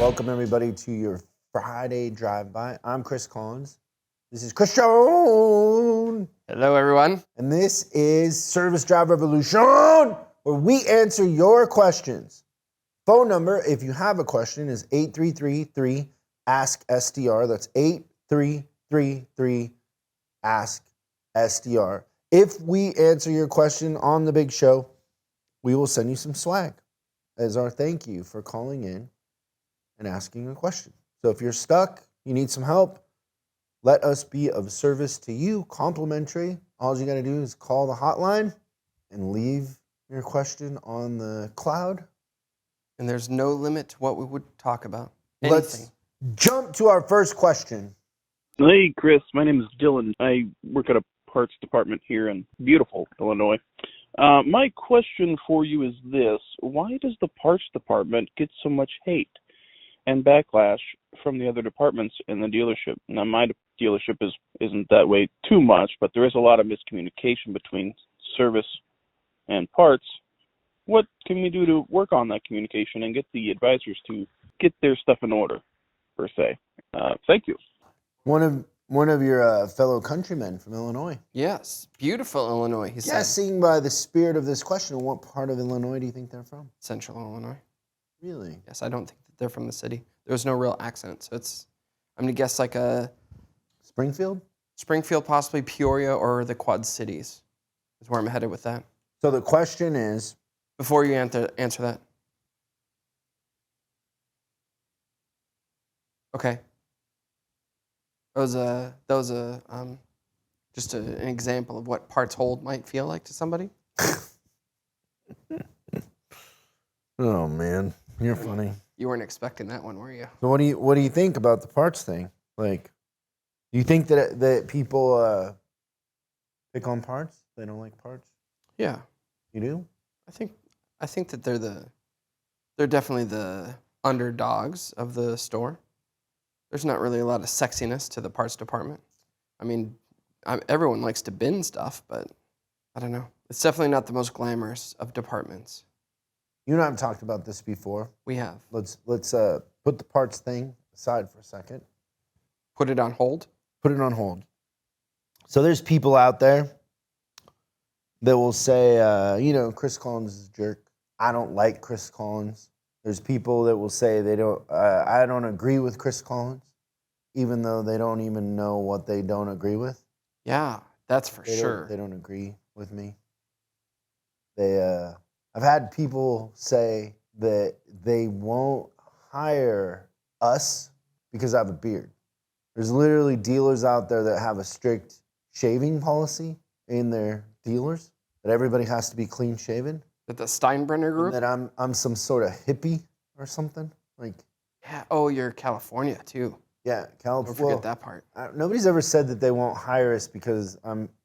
Welcome everybody to your Friday drive-by. I'm Chris Collins. This is Christian. Hello, everyone. And this is Service Drive Revolution, where we answer your questions. Phone number, if you have a question, is 8333-ASK-SDR. That's 8333-ASK-SDR. If we answer your question on the big show, we will send you some swag as our thank you for calling in and asking a question. So if you're stuck, you need some help, let us be of service to you, complimentary. All you got to do is call the hotline and leave your question on the cloud. And there's no limit to what we would talk about. Anything. Let's jump to our first question. Hey, Chris. My name is Dylan. I work at a parts department here in beautiful Illinois. My question for you is this. Why does the parts department get so much hate and backlash from the other departments in the dealership? Now, my dealership isn't that way too much, but there is a lot of miscommunication between service and parts. What can we do to work on that communication and get the advisors to get their stuff in order, per se? Thank you. One of your fellow countrymen from Illinois. Yes, beautiful Illinois, he said. Guessing by the spirit of this question, what part of Illinois do you think they're from? Central Illinois. Really? Yes, I don't think that they're from the city. There was no real accent, so I'm going to guess like a... Springfield? Springfield, possibly Peoria, or the Quad Cities is where I'm headed with that. So the question is... Before you answer that. Okay. That was just an example of what parts hold might feel like to somebody. Oh man, you're funny. You weren't expecting that one, were you? So what do you think about the parts thing? Like, do you think that people pick on parts? They don't like parts? Yeah. You do? I think that they're definitely the underdogs of the store. There's not really a lot of sexiness to the parts department. I mean, everyone likes to bin stuff, but I don't know. It's definitely not the most glamorous of departments. You and I have talked about this before. We have. Let's put the parts thing aside for a second. Put it on hold? Put it on hold. So there's people out there that will say, Chris Collins is a jerk. I don't like Chris Collins. There's people that will say I don't agree with Chris Collins, even though they don't even know what they don't agree with. Yeah, that's for sure. They don't agree with me. I've had people say that they won't hire us because I have a beard. There's literally dealers out there that have a strict shaving policy in their dealers, that everybody has to be clean shaven. That the Steinbrenner group? And that I'm some sort of hippie or something. Like, yeah. Oh, you're California too. Yeah, California. Don't forget that part. Nobody's ever said that they won't hire us because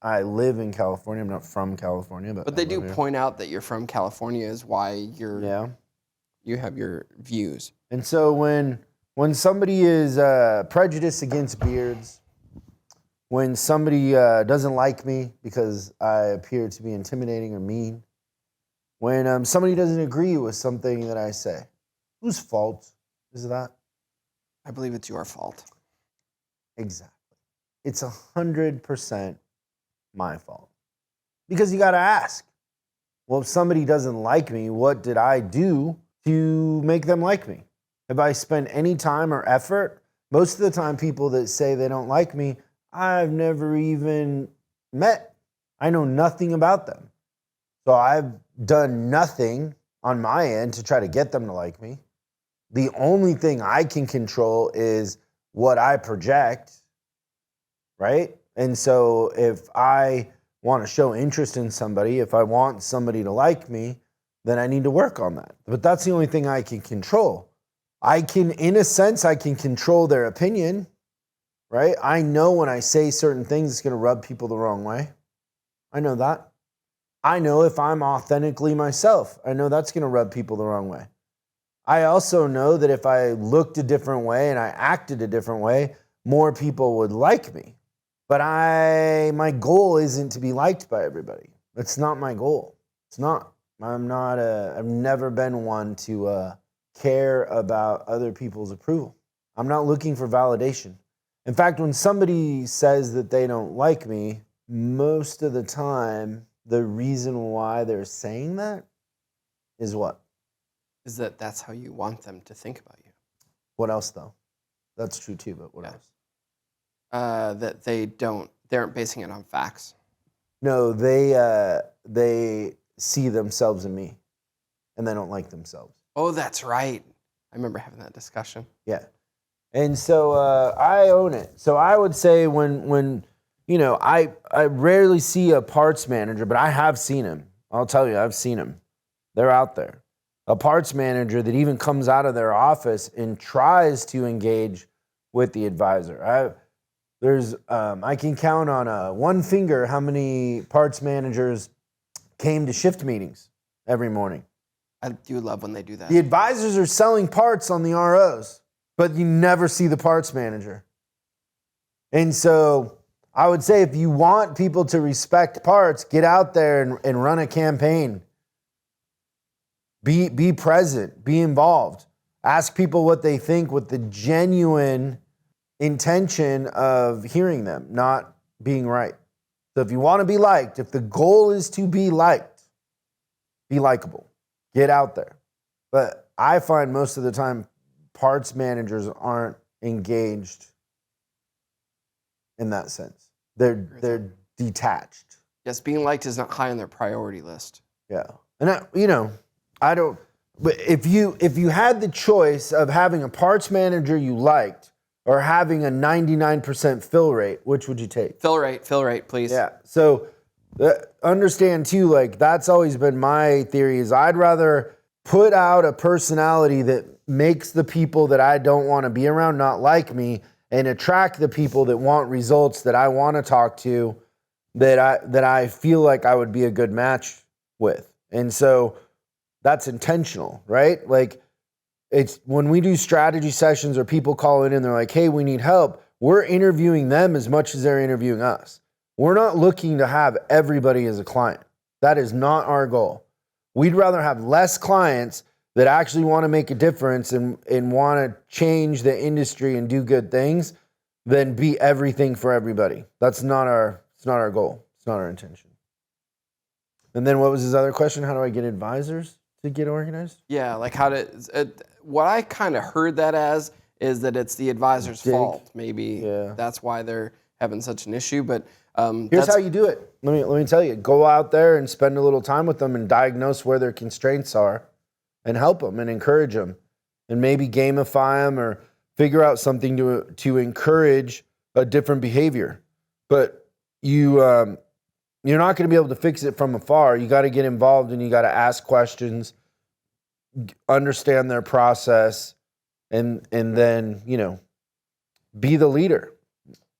I live in California. I'm not from California, but they do point out that you're from California is why you have your views. And so when somebody is prejudiced against beards, when somebody doesn't like me because I appear to be intimidating or mean, when somebody doesn't agree with something that I say, whose fault is that? I believe it's your fault. Exactly. It's 100% my fault. Because you got to ask, well, if somebody doesn't like me, what did I do to make them like me? Have I spent any time or effort? Most of the time, people that say they don't like me, I've never even met. I know nothing about them. So I've done nothing on my end to try to get them to like me. The only thing I can control is what I project, right? And so if I want to show interest in somebody, if I want somebody to like me, then I need to work on that. But that's the only thing I can control. In a sense, I can control their opinion, right? I know when I say certain things, it's going to rub people the wrong way. I know that. I know if I'm authentically myself, I know that's going to rub people the wrong way. I also know that if I looked a different way and I acted a different way, more people would like me. But my goal isn't to be liked by everybody. That's not my goal. It's not. I've never been one to care about other people's approval. I'm not looking for validation. In fact, when somebody says that they don't like me, most of the time, the reason why they're saying that is what? Is that that's how you want them to think about you? What else, though? That's true too, but what else? That they aren't basing it on facts. No, they see themselves in me, and they don't like themselves. Oh, that's right. I remember having that discussion. Yeah, and so I own it. So I would say when I rarely see a parts manager, but I have seen him. I'll tell you, I've seen him. They're out there. A parts manager that even comes out of their office and tries to engage with the advisor. I can count on one finger how many parts managers came to shift meetings every morning. I do love when they do that. The advisors are selling parts on the ROs, but you never see the parts manager. And so I would say if you want people to respect parts, get out there and run a campaign. Be present, be involved. Ask people what they think with the genuine intention of hearing them, not being right. So if you want to be liked, if the goal is to be liked, be likable. Get out there. But I find most of the time parts managers aren't engaged in that sense. They're detached. Yes, being liked is not high on their priority list. Yeah. And I don't, but if you had the choice of having a parts manager you liked or having a 99% fill rate, which would you take? Fill rate, please. Yeah. So understand too, like that's always been my theory is I'd rather put out a personality that makes the people that I don't want to be around not like me and attract the people that want results that I want to talk to that I feel like I would be a good match with. And so that's intentional, right? Like it's when we do strategy sessions or people call in and they're like, hey, we need help. We're interviewing them as much as they're interviewing us. We're not looking to have everybody as a client. That is not our goal. We'd rather have less clients that actually want to make a difference and want to change the industry and do good things than be everything for everybody. It's not our goal. It's not our intention. And then what was his other question? How do I get advisors to get organized? Yeah, like what I kind of heard that as is that it's the advisor's fault. Maybe that's why they're having such an issue. But here's how you do it. Let me tell you. Go out there and spend a little time with them and diagnose where their constraints are and help them and encourage them and maybe gamify them or figure out something to encourage a different behavior. But you're not going to be able to fix it from afar. You got to get involved and you got to ask questions, understand their process, and then, be the leader,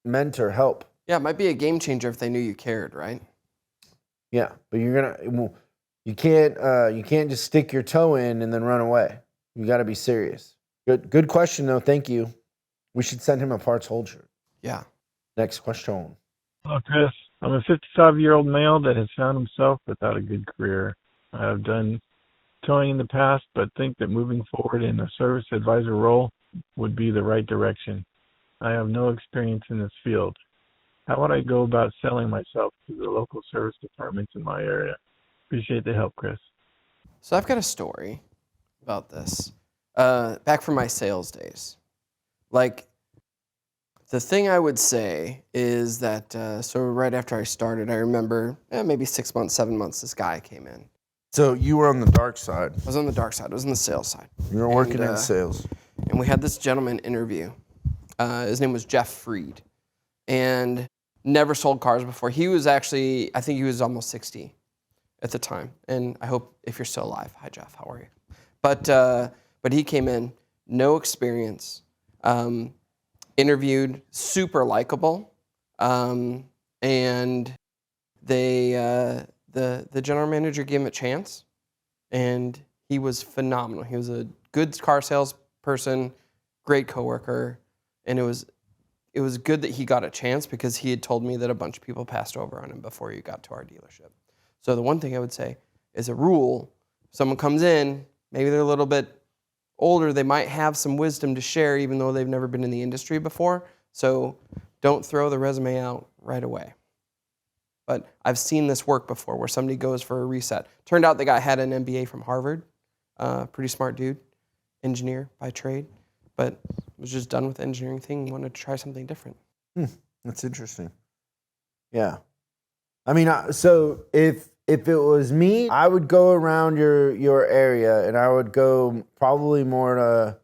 mentor, help. Yeah, it might be a game changer if they knew you cared, right? Yeah, but you can't just stick your toe in and then run away. You got to be serious. Good question though. Thank you. We should send him a parts hold shirt. Yeah. Next question. Hello, Chris. I'm a 55-year-old male that has found himself without a good career. I have done towing in the past, but think that moving forward in a service advisor role would be the right direction. I have no experience in this field. How would I go about selling myself to the local service departments in my area? Appreciate the help, Chris. So I've got a story about this. Back from my sales days. Like, the thing I would say is that, so right after I started, I remember maybe 6 months, 7 months, this guy came in. So you were on the dark side. I was on the dark side. I was on the sales side. You were working in sales. And we had this gentleman interview. His name was Jeff Freed. And never sold cars before. He was actually, I think he was almost 60 at the time. And I hope if you're still alive. Hi, Jeff. How are you? But he came in, no experience, interviewed, super likable, and the general manager gave him a chance, and he was phenomenal. He was a good car salesperson, great coworker, and it was good that he got a chance because he had told me that a bunch of people passed over on him before he got to our dealership. So the one thing I would say is a rule: if someone comes in, maybe they're a little bit older, they might have some wisdom to share, even though they've never been in the industry before. So don't throw the resume out right away. But I've seen this work before where somebody goes for a reset. Turned out the guy had an MBA from Harvard. Pretty smart dude, engineer by trade, but was just done with the engineering thing and wanted to try something different. That's interesting. Yeah. I mean, so if it was me, I would go around your area and I would go probably more to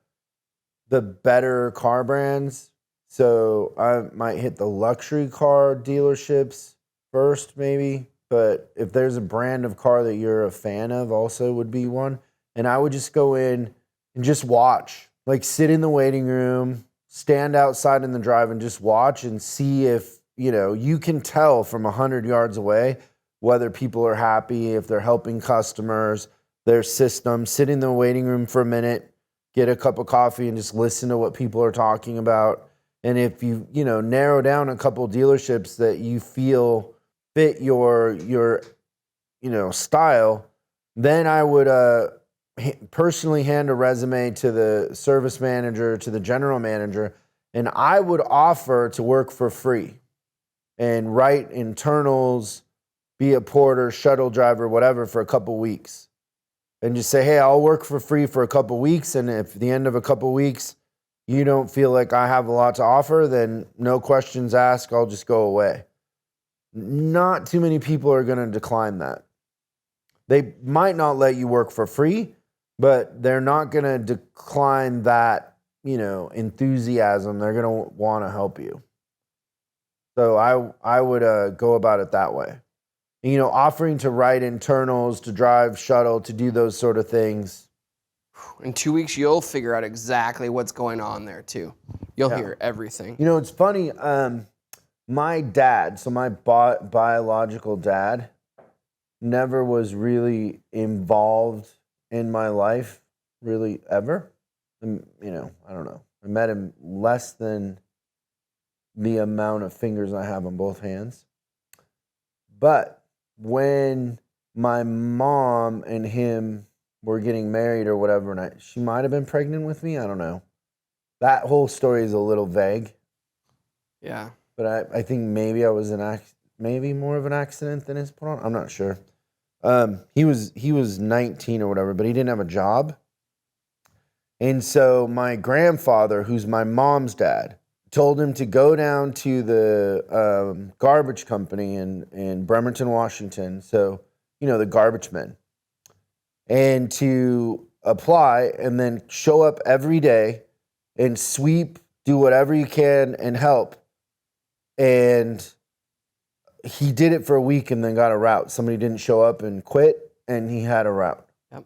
the better car brands. So I might hit the luxury car dealerships first, maybe. But if there's a brand of car that you're a fan of, also would be one. And I would just go in and just watch, like sit in the waiting room, stand outside in the drive and just watch and see if, you can tell from 100 yards away whether people are happy, if they're helping customers, their system. Sit in the waiting room for a minute, get a cup of coffee and just listen to what people are talking about. And if you, narrow down a couple dealerships that you feel fit your style, then I would personally hand a resume to the service manager, to the general manager, and I would offer to work for free and write internals, be a porter, shuttle driver, whatever, for a couple weeks. And just say, hey, I'll work for free for a couple weeks, and if at the end of a couple weeks you don't feel like I have a lot to offer, then no questions asked, I'll just go away. Not too many people are going to decline that. They might not let you work for free, but they're not going to decline that, enthusiasm. They're going to want to help you. So I would go about it that way. Offering to write internals, to drive shuttle, to do those sort of things. In 2 weeks, you'll figure out exactly what's going on there, too. You'll hear everything. It's funny. My dad, so my biological dad, never was really involved in my life, really, ever. And, I don't know. I met him less than the amount of fingers I have on both hands. But when my mom and him were getting married or whatever, and she might have been pregnant with me, I don't know. That whole story is a little vague. Yeah. But I think maybe I was maybe more of an accident than it's put on. I'm not sure. He was 19 or whatever, but he didn't have a job. And so my grandfather, who's my mom's dad, told him to go down to the garbage company in Bremerton, Washington. So, the garbage men. And to apply and then show up every day and sweep, do whatever you can and help. And he did it for a week and then got a route. Somebody didn't show up and quit, and he had a route. Yep.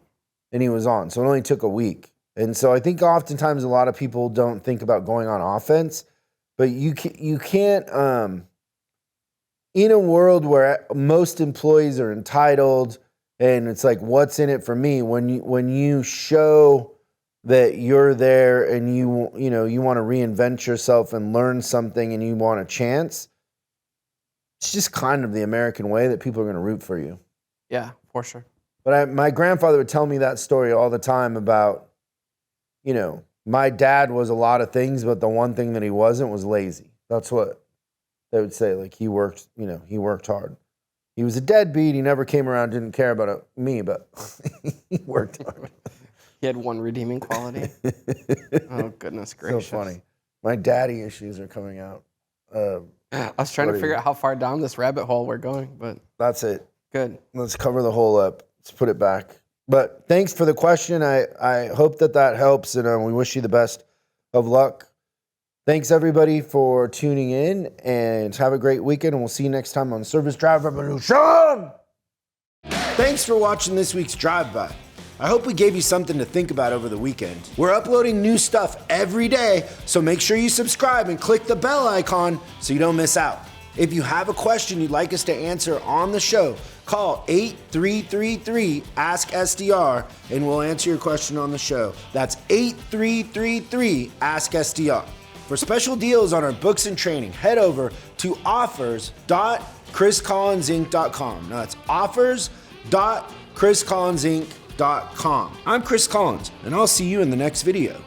And he was on. So it only took a week. And so I think oftentimes a lot of people don't think about going on offense, but you can't, in a world where most employees are entitled and it's like, what's in it for me? When you show that you're there and you want to reinvent yourself and learn something and you want a chance, it's just kind of the American way that people are going to root for you. Yeah, for sure. But my grandfather would tell me that story all the time about, my dad was a lot of things, but the one thing that he wasn't was lazy. That's what they would say. Like he worked hard. He was a deadbeat. He never came around, didn't care about me, but he worked hard. He had one redeeming quality. Oh, goodness gracious. So funny. My daddy issues are coming out. I was trying to figure out how far down this rabbit hole we're going, but that's it. Good. Let's cover the hole up. Let's put it back. But thanks for the question. I hope that helps, and we wish you the best of luck. Thanks, everybody, for tuning in, and have a great weekend, and we'll see you next time on Service Drive Revolution. Thanks for watching this week's Drive By. I hope we gave you something to think about over the weekend. We're uploading new stuff every day, so make sure you subscribe and click the bell icon so you don't miss out. If you have a question you'd like us to answer on the show, call 8333-ASK-SDR and we'll answer your question on the show. That's 8333-ASK-SDR. For special deals on our books and training, head over to offers.chriscollinsinc.com. Now that's offers.chriscollinsinc.com. I'm Chris Collins, and I'll see you in the next video.